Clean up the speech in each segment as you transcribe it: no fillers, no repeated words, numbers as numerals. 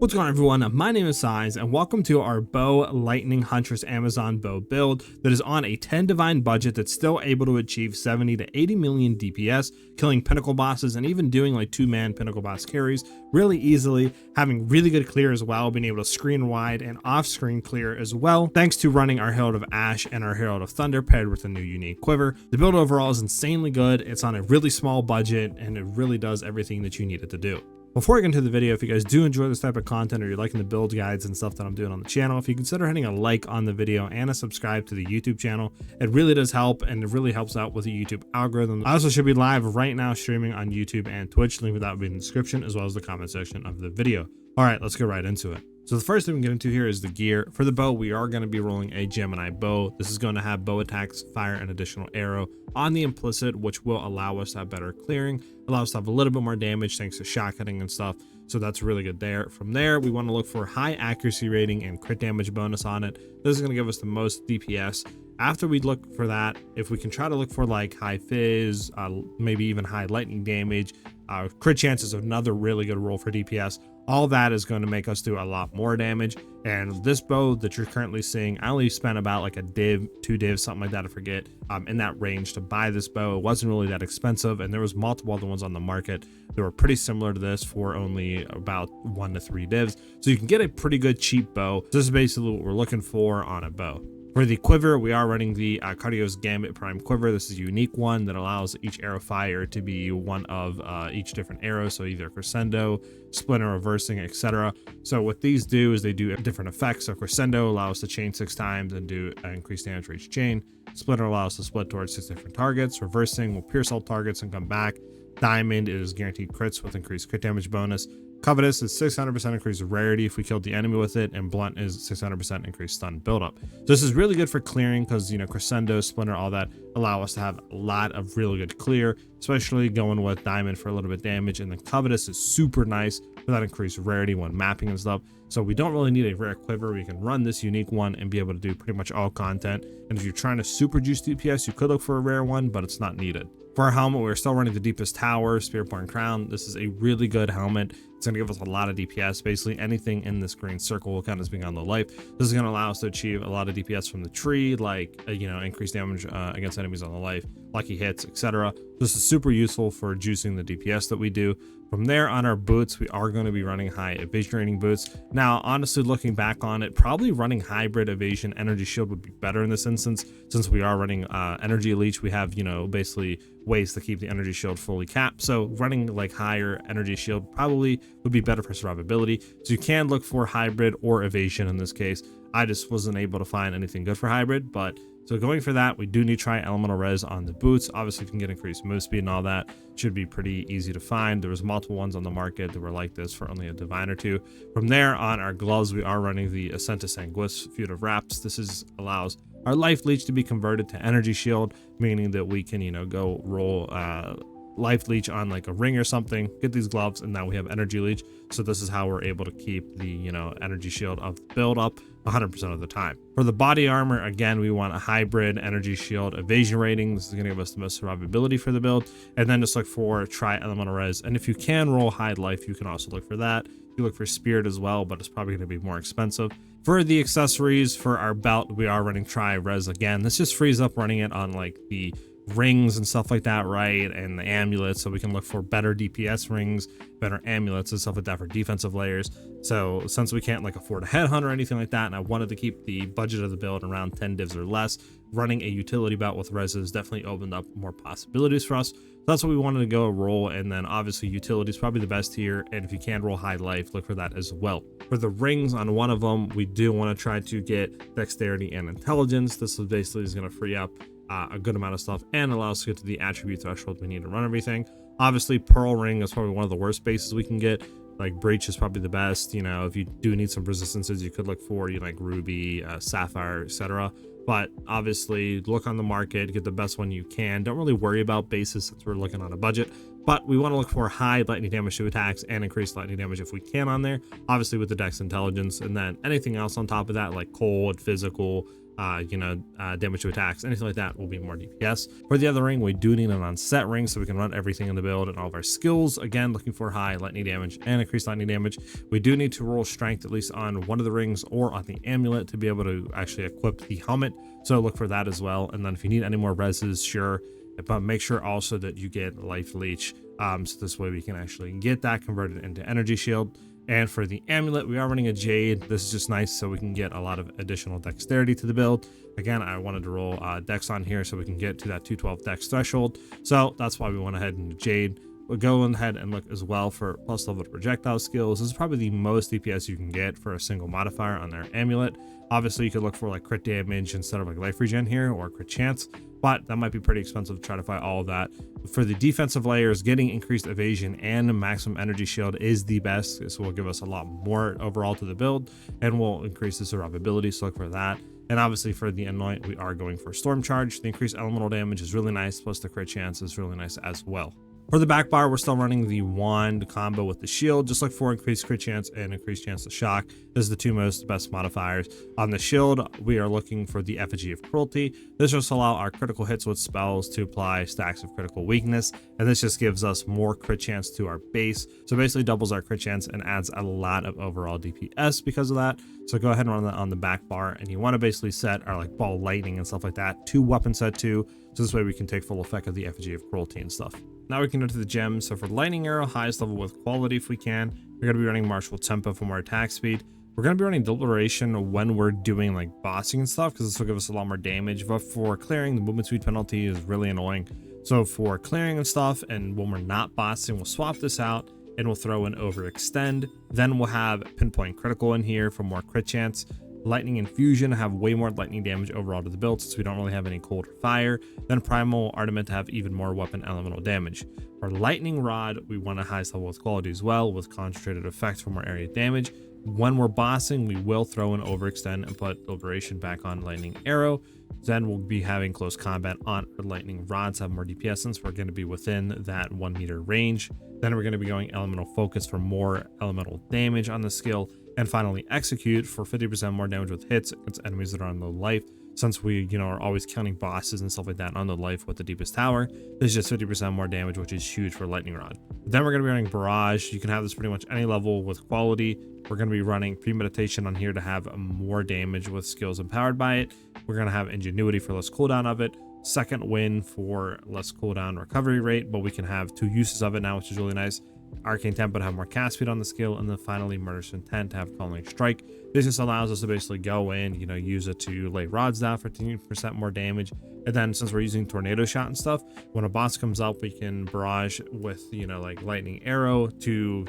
What's going on, everyone? My name is SiahZ, and welcome to our Bow Lightning Huntress Amazon bow build that is on a 10 divine budget that's still able to achieve 70 to 80 million DPS, killing pinnacle bosses and even doing like 2-man pinnacle boss carries really easily, having really good clear as well, being able to screen wide and off-screen clear as well, thanks to running our Herald of Ash and our Herald of Thunder paired with a new unique quiver. The build overall is insanely good, it's on a really small budget, and it really does everything that you need it to do. Before I get into the video, if you guys do enjoy this type of content or you're liking the build guides and stuff that I'm doing on the channel, if you consider hitting a like on the video and a subscribe to the YouTube channel, it really does help, and it really helps out with the YouTube algorithm. I also should be live right now streaming on YouTube and Twitch. Link for that will be in the description as well as the comment section of the video. All right, let's get right into it. So the first thing we get into here is the gear. For the bow, we are going to be rolling a Gemini bow. This is going to have bow attacks, fire, and additional arrow on the implicit, which will allow us to have better clearing, allow us to have a little bit more damage thanks to shot cutting and stuff. So that's really good there. From there, we want to look for high accuracy rating and crit damage bonus on it. This is going to give us the most DPS. After we look for that, if we can try to look for like high fizz, maybe even high lightning damage, crit chance is another really good roll for DPS. All that is going to make us do a lot more damage. And this bow that you're currently seeing, I only spent about like a div, 2 divs, something like that, I forget, in that range to buy this bow. It wasn't really that expensive, and there was multiple other ones on the market that were pretty similar to this for only about 1 to 3 divs. So you can get a pretty good cheap bow. This is basically what we're looking for on a bow. For the quiver, we are running the Cardio's Gambit Prime quiver. This is a unique one that allows each arrow fire to be one of each different arrow, so either crescendo, splinter, reversing, etc. So what these do is they do different effects. So crescendo allows us to chain 6 times and do increased damage for each chain. Splinter allows us to split towards 6 different targets. Reversing will pierce all targets and come back. Diamond is guaranteed crits with increased crit damage bonus. Covetous is 600% increased rarity if we killed the enemy with it, and Blunt is 600% increased stun buildup. So this is really good for clearing because, you know, Crescendo, Splinter, all that allow us to have a lot of really good clear, especially going with Diamond for a little bit damage. And then Covetous is super nice for that increased rarity when mapping and stuff. So we don't really need a rare quiver. We can run this unique one and be able to do pretty much all content. And if you're trying to super juice DPS, you could look for a rare one, but it's not needed. For our helmet, we're still running the Deepest Tower, Spiritborn Crown. This is a really good helmet. It's going to give us a lot of DPS. Basically, anything in this green circle will count as being on the life. This is going to allow us to achieve a lot of DPS from the tree, like, increased damage against enemies on the life, lucky hits, etc. This is super useful for juicing the DPS that we do. From there, on our boots, we are going to be running high evasion rating boots. Now, honestly, looking back on it, probably running hybrid evasion energy shield would be better in this instance. Since we are running energy leech, we have, basically ways to keep the energy shield fully capped. So running like higher energy shield probably would be better for survivability. So you can look for hybrid or evasion in this case. I just wasn't able to find anything good for hybrid, but so going for that, we do need to try elemental res on the boots. Obviously, if you can get increased move speed and all that, should be pretty easy to find. There was multiple ones on the market that were like this for only a divine or 2. From there, on our gloves, we are running the Ascent to Sanguis Feud of Wraps. This allows our life leech to be converted to energy shield, meaning that we can, go roll life leech on like a ring or something, get these gloves, and now we have energy leech. So this is how we're able to keep the energy shield of the build up 100% of the time. For the body armor, again, we want a hybrid energy shield evasion rating. This is going to give us the most survivability for the build. And then just look for tri elemental res, and if you can roll high life, you can also look for that. You look for spirit as well, but it's probably going to be more expensive. For the accessories, for our belt, we are running tri res again. This just frees up running it on like the rings and stuff like that, right, and the amulets, so we can look for better DPS rings, better amulets and stuff like that for defensive layers. So since we can't like afford a headhunt or anything like that, and I wanted to keep the budget of the build around 10 divs or less, running a utility belt with reses definitely opened up more possibilities for us. So that's what we wanted to go roll. And then obviously utility is probably the best here, and if you can roll high life, look for that as well. For the rings on one of them, we do want to try to get dexterity and intelligence. This is basically going to free up a good amount of stuff and allow us to get to the attribute threshold we need to run everything. Obviously, pearl ring is probably one of the worst bases we can get. Like breach is probably the best. If you do need some resistances, you could look for like ruby, sapphire, etc. But obviously, look on the market, get the best one you can. Don't really worry about bases since we're looking on a budget. but we want to look for high lightning damage to attacks and increased lightning damage if we can on there, obviously with the dex intelligence, and then anything else on top of that like cold, physical, damage to attacks, anything like that will be more DPS. For the other ring, we do need an on-set ring so we can run everything in the build and all of our skills. Again, looking for high lightning damage and increased lightning damage. We do need to roll strength at least on one of the rings or on the amulet to be able to actually equip the helmet. So look for that as well. And then if you need any more reses, sure, but make sure also that you get life leech. So this way we can actually get that converted into energy shield. And for the amulet, we are running a jade. This is just nice so we can get a lot of additional dexterity to the build. Again, I wanted to roll dex on here so we can get to that 212 dex threshold. So that's why we went ahead and jade. We'll go ahead and look as well for plus level projectile skills. This is probably the most DPS you can get for a single modifier on their amulet. Obviously, you could look for like crit damage instead of like life regen here, or crit chance, but that might be pretty expensive to try to fight all of that. For the defensive layers, getting increased evasion and maximum energy shield is the best. This will give us a lot more overall to the build and will increase the survivability, so look for that. And obviously for the anoint, we are going for storm charge. The increased elemental damage is really nice, plus the crit chance is really nice as well. For the back bar, we're still running the wand combo with the shield. Just look for increased crit chance and increased chance to shock. This is the two best modifiers. On the shield, we are looking for the effigy of cruelty. This just allow our critical hits with spells to apply stacks of critical weakness, and this just gives us more crit chance to our base. So basically doubles our crit chance and adds a lot of overall DPS because of that. So go ahead and run that on the back bar, and you want to basically set our like ball lightning and stuff like that to weapon set 2. So this way we can take full effect of the effigy of cruelty and stuff. Now we can go to the gems. So for lightning arrow, highest level with quality if we can. We're going to be running martial tempo for more attack speed. We're going to be running deliberation when we're doing like bossing and stuff, because this will give us a lot more damage. But for clearing, the movement speed penalty is really annoying. So for clearing and stuff, and when we're not bossing, we'll swap this out and we'll throw in overextend. Then we'll have pinpoint critical in here for more crit chance. Lightning infusion have way more lightning damage overall to the build since we don't really have any cold or fire. Then primal armament to have even more weapon elemental damage. For lightning rod, we want a highest level with quality as well, with concentrated effects for more area damage. When we're bossing, we will throw in overextend and put deliberation back on lightning arrow. Then we'll be having close combat on our lightning rods, have more DPS since we're going to be within that 1 meter range. Then we're going to be going elemental focus for more elemental damage on the skill. And finally execute for 50% more damage with hits against enemies that are on low life. Since we are always counting bosses and stuff like that on the life with the deepest tower, this is just 50% more damage, which is huge for lightning rod. Then we're going to be running barrage. You can have this pretty much any level with quality. We're going to be running premeditation on here to have more damage with skills empowered by it. We're going to have ingenuity for less cooldown of it, second wind for less cooldown recovery rate, but we can have 2 uses of it now, which is really nice. Arcane Tempo to have more cast speed on the skill, and then finally Murderous Intent to have Calling Strike. This just allows us to basically go in, use it to lay rods down for 15% more damage. And then since we're using Tornado Shot and stuff, when a boss comes up, we can barrage with, like Lightning Arrow to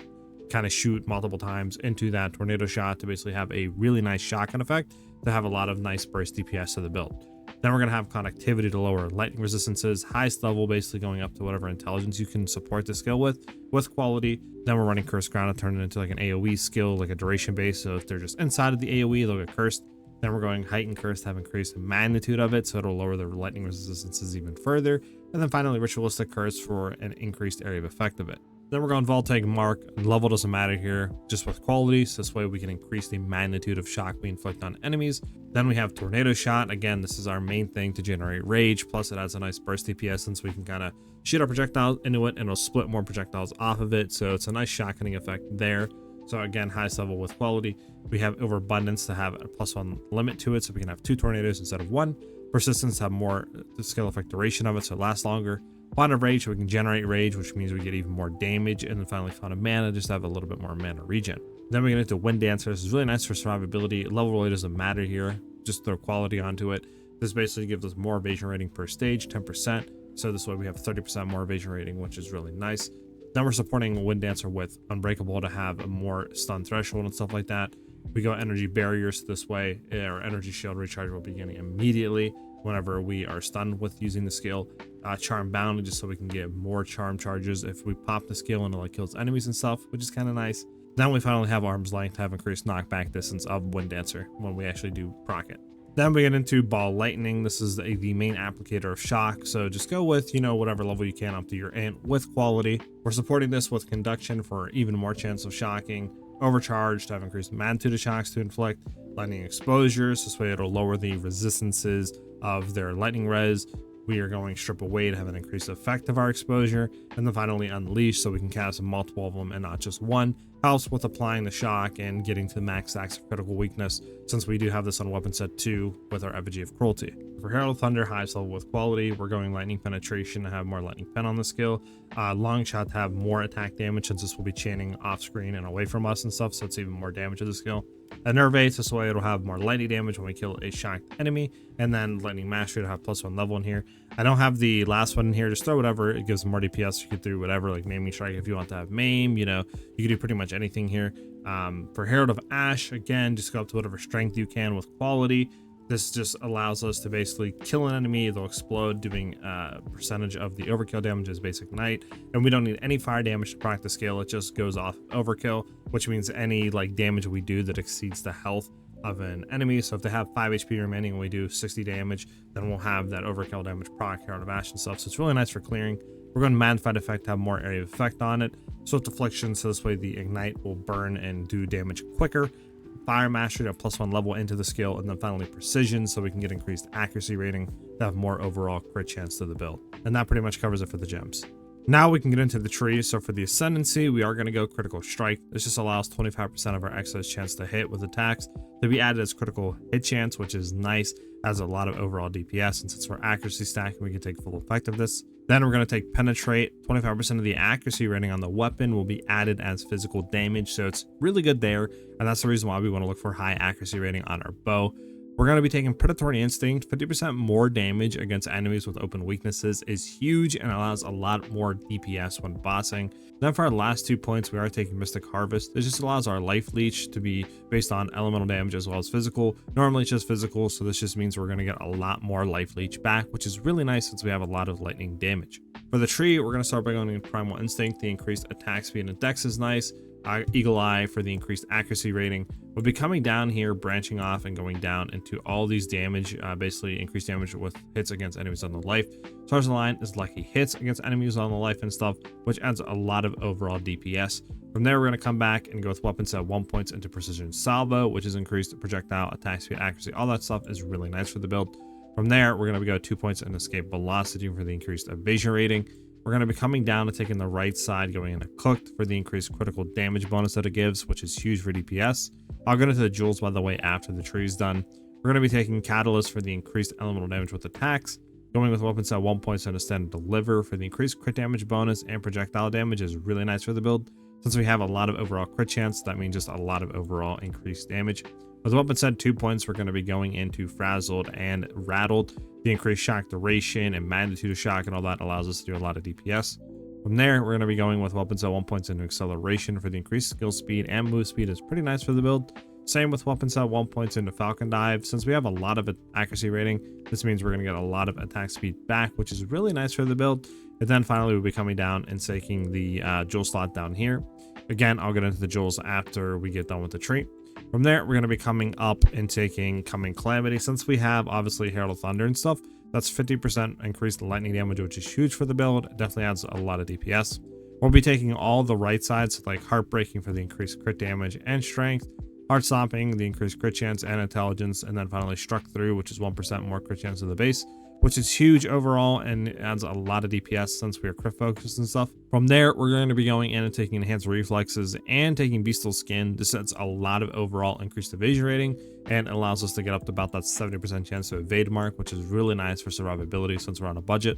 kind of shoot multiple times into that Tornado Shot to basically have a really nice shotgun effect to have a lot of nice burst DPS to the build. Then we're going to have connectivity to lower lightning resistances, highest level basically going up to whatever intelligence you can support the skill with quality. Then we're running Cursed Ground to turn it into like an AoE skill, like a duration base. So if they're just inside of the AoE, they'll get cursed. Then we're going Heightened Curse to have increased the magnitude of it, so it'll lower the lightning resistances even further. And then finally Ritualistic Curse for an increased area of effect of it. Then we're going Voltaic Mark. Level doesn't matter here, just with quality, so this way we can increase the magnitude of shock we inflict on enemies. Then we have Tornado Shot. Again, this is our main thing to generate rage, plus it adds a nice burst DPS since we can kind of shoot our projectiles into it and it'll split more projectiles off of it, so it's a nice shotgunning effect there. So again, highest level with quality. We have Overabundance to have a +1 limit to it, so we can have 2 tornadoes instead of 1. Persistence have more the skill effect duration of it, so it lasts longer. Bond of Rage, so we can generate rage, which means we get even more damage. And then finally Font of Mana, just to have a little bit more mana regen. Then we get into Wind Dancer. This is really nice for survivability. Level really doesn't matter here, just throw quality onto it. This basically gives us more evasion rating per stage, 10%. So this way we have 30% more evasion rating, which is really nice. Then we're supporting Wind Dancer with Unbreakable to have a more stun threshold and stuff like that. We go Energy Barriers this way. Our Energy Shield recharge will be beginning immediately whenever we are stunned with using the skill. Charm Bound, just so we can get more charm charges if we pop the skill and it like kills enemies and stuff, which is kind of nice. Then we finally have Arm's Length to have increased knockback distance of Wind Dancer when we actually do proc it. Then we get into Ball Lightning. This is the main applicator of shock, so just go with, whatever level you can up to your int with quality. We're supporting this with conduction for even more chance of shocking, overcharge to have increased magnitude of shocks to inflict, lightning exposures, this way it'll lower the resistances of their lightning res. We are going strip away to have an increased effect of our exposure, and then finally unleash so we can cast multiple of them and not just one. Helps with applying the shock and getting to max stacks of critical weakness, since we do have this on weapon set 2 with our Effigy of Cruelty. For Herald of Thunder, highest level with quality, we're going lightning penetration to have more lightning pen on the skill. Long shot to have more attack damage, since this will be chaining off screen and away from us and stuff, so it's even more damage to the skill. Enervate, this way it'll have more lightning damage when we kill a shocked enemy, and then lightning mastery to have +1 level in here. I don't have the last one in here, just throw whatever, it gives more DPS. You could do whatever, like maiming strike if you want to have maim, you can do pretty much anything here. For Herald of Ash, again, just go up to whatever strength you can with quality. This just allows us to basically kill an enemy, they'll explode, doing percentage of the overkill damage as basic knight, and we don't need any fire damage to proc the skill. It just goes off overkill, which means any damage we do that exceeds the health of an enemy. So if they have 5 HP remaining and we do 60 damage, then we'll have that overkill damage proc, Herald of Ash and stuff. So it's really nice for clearing. We're going to magnified effect to have more area of effect on it. Swift Affliction, so this way the ignite will burn and do damage quicker. Fire Mastery to +1 level into the skill, and then finally Precision, so we can get increased accuracy rating to have more overall crit chance to the build. And that pretty much covers it for the gems. Now we can get into the tree. So for the Ascendancy, we are going to go Critical Strike. This just allows 25% of our excess chance to hit with attacks to be added as critical hit chance, which is nice, adds a lot of overall DPS, and since we're accuracy stacking, we can take full effect of this. Then we're going to take Penetrate. 25% of the accuracy rating on the weapon will be added as physical damage, so it's really good there, and that's the reason why we want to look for high accuracy rating on our bow. We're going to be taking Predatory Instinct. 50% more damage against enemies with open weaknesses is huge and allows a lot more DPS when bossing. Then for our last 2 points, we are taking Mystic Harvest. This just allows our life leech to be based on elemental damage as well as physical. Normally it's just physical, so this just means we're going to get a lot more life leech back, which is really nice since we have a lot of lightning damage. For the tree, we're going to start by going into Primal Instinct. The increased attack speed and dex is nice. Eagle Eye for the increased accuracy rating. We'll be coming down here, branching off and going down into all these damage, basically increased damage with hits against enemies on the life. Stars Line is lucky hits against enemies on the life and stuff, which adds a lot of overall DPS. From there, we're going to come back and go with weapon set 1 points into Precision Salvo, which is increased projectile, attack speed, accuracy. All that stuff is really nice for the build. From there, we're going to go 2 points in Escape Velocity for the increased evasion rating. We're going to be coming down and taking the right side, going into Cooked for the increased critical damage bonus that it gives, which is huge for DPS. I'll go into the jewels, by the way, after the tree is done. We're going to be taking Catalyst for the increased elemental damage with attacks. Going with weapon set 1 point and Stand Deliver for the increased crit damage bonus and projectile damage is really nice for the build. Since we have a lot of overall crit chance, that means just a lot of overall increased damage. With weapon set 2 points, we're going to be going into Frazzled and Rattled. The increased shock duration and magnitude of shock and all that allows us to do a lot of DPS. From there, we're going to be going with weapon set 1 points into Acceleration for the increased skill speed and move speed is pretty nice for the build. Same with weapon set 1 points into Falcon Dive. Since we have a lot of accuracy rating, this means we're going to get a lot of attack speed back, which is really nice for the build. And then finally, we'll be coming down and taking the jewel slot down here. Again, I'll get into the jewels after we get done with the tree. From there, we're going to be coming up and taking Coming Calamity. Since we have obviously Herald of Thunder and stuff, that's 50% increased lightning damage, which is huge for the build. It definitely adds a lot of DPS. We'll be taking all the right sides, like Heartbreaking for the increased crit damage and strength, Heart Stomping, the increased crit chance and intelligence, and then finally Struck Through, which is 1% more crit chance of the base, which is huge overall and adds a lot of DPS since we are crit focused and stuff. From there, we're going to be going in and taking Enhanced Reflexes and taking Beastal Skin. This sets a lot of overall increased evasion rating and allows us to get up to about that 70% chance to evade mark, which is really nice for survivability since we're on a budget.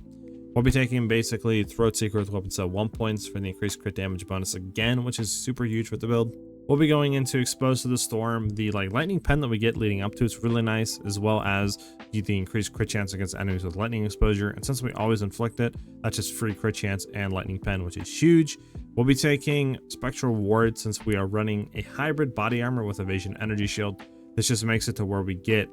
We'll be taking basically Throat Seeker with weapon set 1 points for the increased crit damage bonus again, which is super huge with the build. We'll be going into Exposed to the Storm. The lightning pen that we get leading up to it's really nice, as well as the increased crit chance against enemies with lightning exposure. And since we always inflict it, that's just free crit chance and lightning pen, which is huge. We'll be taking Spectral Ward since we are running a hybrid body armor with evasion energy shield. This just makes it to where we get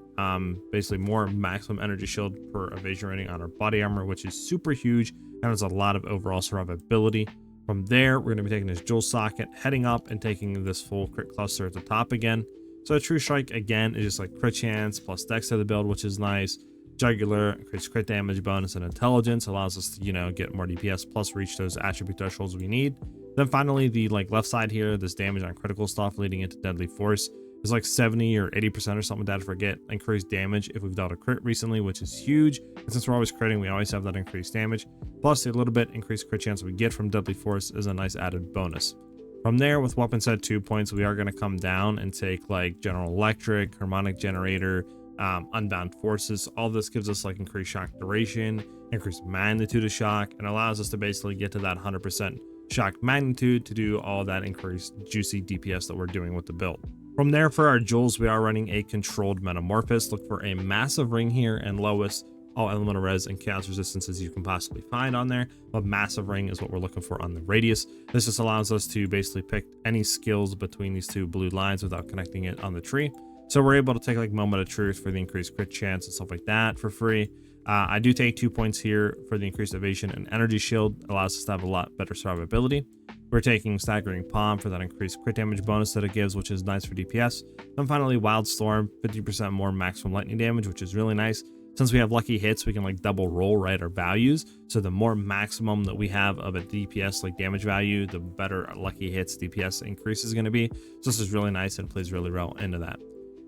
basically more maximum energy shield per evasion rating on our body armor, which is super huge and has a lot of overall survivability. From there, we're going to be taking this jewel socket, heading up and taking this full crit cluster at the top again. So a True Strike, again, is just like crit chance plus dex to the build, which is nice. Jugular increase crit damage bonus and intelligence, allows us to, you know, get more DPS plus reach those attribute thresholds we need. Then finally, the like left side here, this damage on critical stuff leading into deadly force is like 70 or 80% or something like that. I forget. Increased damage if we've dealt a crit recently, which is huge. And since we're always critting, we always have that increased damage. Plus a little bit increased crit chance we get from deadly force is a nice added bonus. From there, with weapon set 2 points, we are going to come down and take like General Electric, Harmonic Generator, Unbound Forces. All this gives us like increased shock duration, increased magnitude of shock, and allows us to basically get to that 100% shock magnitude to do all that increased juicy DPS that we're doing with the build. From there, for our jewels, we are running a controlled Metamorphosis. Look for a massive ring here and lowest all elemental res and chaos resistances you can possibly find on there. But massive ring is what we're looking for on the radius. This just allows us to basically pick any skills between these two blue lines without connecting it on the tree. So we're able to take like Moment of Truth for the increased crit chance and stuff like that for free. I do take 2 points here for the increased evasion and energy shield. It allows us to have a lot better survivability. We're taking Staggering Palm for that increased crit damage bonus that it gives, which is nice for DPS. Then finally, Wild Storm, 50% more maximum lightning damage, which is really nice. Since we have lucky hits, we can like double roll, right, our values. So the more maximum that we have of a DPS like damage value, the better lucky hits DPS increase is going to be. So this is really nice and plays really well into that.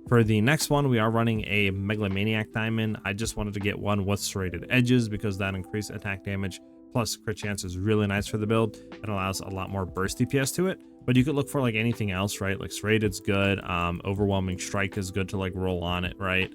For the next one, we are running a Megalomaniac Diamond. I just wanted to get one with serrated edges because that increased attack damage plus crit chance is really nice for the build. It allows a lot more burst DPS to it, but you could look for like anything else, right? Like serrated's good. Overwhelming Strike is good to like roll on it, right?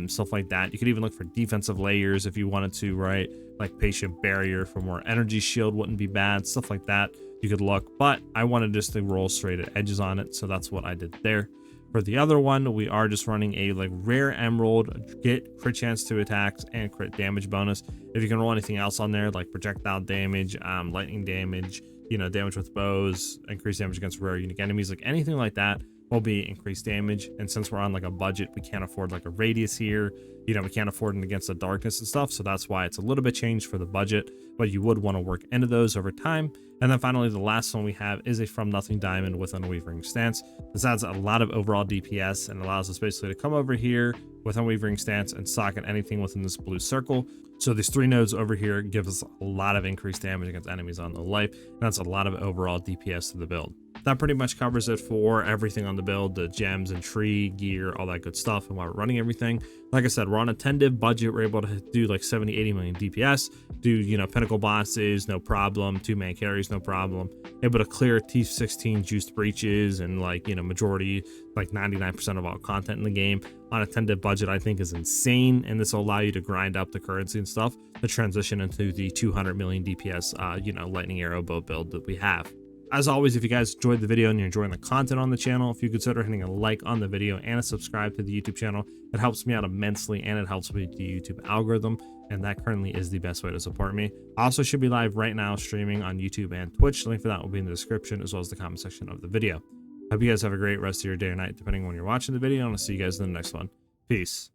Stuff like that. You could even look for defensive layers if you wanted to, right? Like Patient Barrier for more energy shield wouldn't be bad. Stuff like that you could look, but I wanted just to roll serrated edges on it, so that's what I did there. For the other one, we are just running a like rare emerald, get crit chance to attacks and crit damage bonus. If you can roll anything else on there, like projectile damage, lightning damage, you know, damage with bows, increased damage against rare unique enemies, like anything like that will be increased damage. And since we're on like a budget, we can't afford like a radius here. You know, we can't afford it against the darkness and stuff. So that's why it's a little bit changed for the budget, but you would want to work into those over time. And then finally, the last one we have is a From Nothing Diamond with Unwavering Stance. This adds a lot of overall DPS and allows us basically to come over here with Unwavering Stance and socket anything within this blue circle. So these 3 nodes over here give us a lot of increased damage against enemies on the life, and that's a lot of overall DPS to the build. That pretty much covers it for everything on the build, the gems and tree, gear, all that good stuff, and why we're running everything. Like I said, we're on a 10 div budget. We're able to do like 70, 80 million DPS, do, you know, pinnacle bosses, no problem, 2-man carries, no problem. Able to clear T16 juiced breaches and like, you know, majority, like 99% of all content in the game on a 10 div budget, I think is insane. And this will allow you to grind up the currency and stuff to transition into the 200 million DPS, you know, lightning arrow bow build that we have. As always, if you guys enjoyed the video and you're enjoying the content on the channel, if you consider hitting a like on the video and a subscribe to the YouTube channel, it helps me out immensely and it helps with the YouTube algorithm, and that currently is the best way to support me. I also should be live right now streaming on YouTube and Twitch. The link for that will be in the description as well as the comment section of the video. Hope you guys have a great rest of your day or night, depending on when you're watching the video, and I'll see you guys in the next one. Peace.